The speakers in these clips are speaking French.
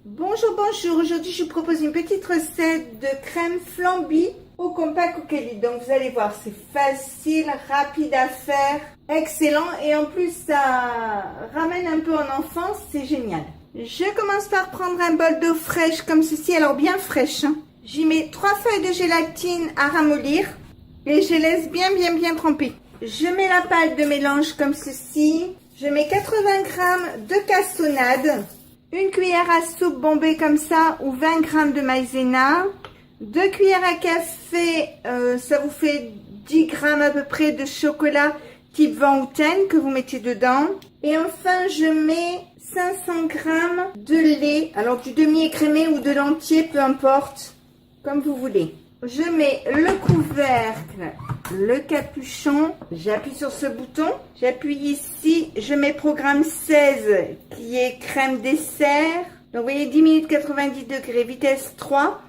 Bonjour, bonjour. Aujourd'hui, je vous propose une petite recette de crème flamby au compas Cookery. Donc, vous allez voir, c'est facile, rapide à faire, excellent. Et en plus, ça ramène un peu en enfance, c'est génial. Je commence par prendre un bol d'eau fraîche comme ceci, alors bien fraîche. J'y mets 3 feuilles de gélatine à ramollir et je laisse bien tremper. Je mets la pâte de mélange comme ceci. Je mets 80 g de cassonade, une cuillère à soupe bombée comme ça ou 20 g de maïzena, 2 cuillères à café, ça vous fait 10 g à peu près de chocolat type Van Houten que vous mettez dedans. Et enfin, je mets 500 g de lait, alors du demi-écrémé ou de l'entier, peu importe, comme vous voulez. Je mets le couvercle, le capuchon, j'appuie sur ce bouton, j'appuie ici, je mets programme 16 qui est crème dessert. Donc vous voyez 10 minutes 90 degrés, vitesse 3.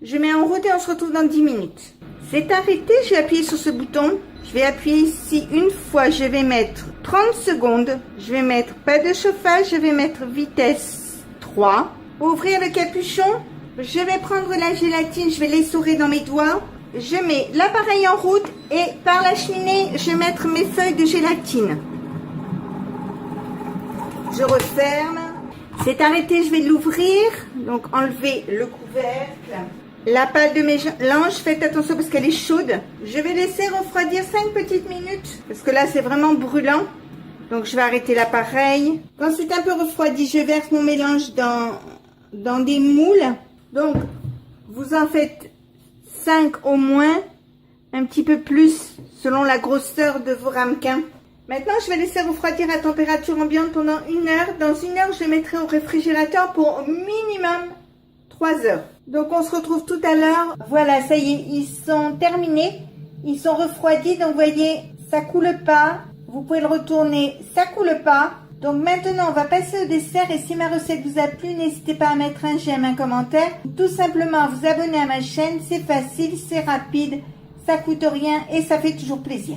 Je mets en route et on se retrouve dans 10 minutes. C'est arrêté, je vais appuyer sur ce bouton. Je vais appuyer ici une fois, je vais mettre 30 secondes. Je vais mettre pas de chauffage, je vais mettre vitesse 3. Ouvrir le capuchon. Je vais prendre la gélatine, je vais l'essorer dans mes doigts. Je mets l'appareil en route et par la cheminée, je vais mettre mes feuilles de gélatine. Je referme. C'est arrêté, je vais l'ouvrir. Donc enlever le couvercle. La pâte de mélange, faites attention parce qu'elle est chaude. Je vais laisser refroidir 5 petites minutes parce que là c'est vraiment brûlant. Donc je vais arrêter l'appareil. Ensuite un peu refroidi, je verse mon mélange dans des moules. Donc, vous en faites 5 au moins, un petit peu plus selon la grosseur de vos ramequins. Maintenant, je vais laisser refroidir à température ambiante pendant 1 heure. Dans 1 heure, je les mettrai au réfrigérateur pour minimum 3 heures. Donc, on se retrouve tout à l'heure. Voilà, ça y est, ils sont terminés. Ils sont refroidis. Donc, vous voyez, ça coule pas. Vous pouvez le retourner, ça coule pas. Donc maintenant, on va passer au dessert et si ma recette vous a plu, n'hésitez pas à mettre un j'aime, un commentaire. Tout simplement à vous abonner à ma chaîne, c'est facile, c'est rapide, ça coûte rien et ça fait toujours plaisir.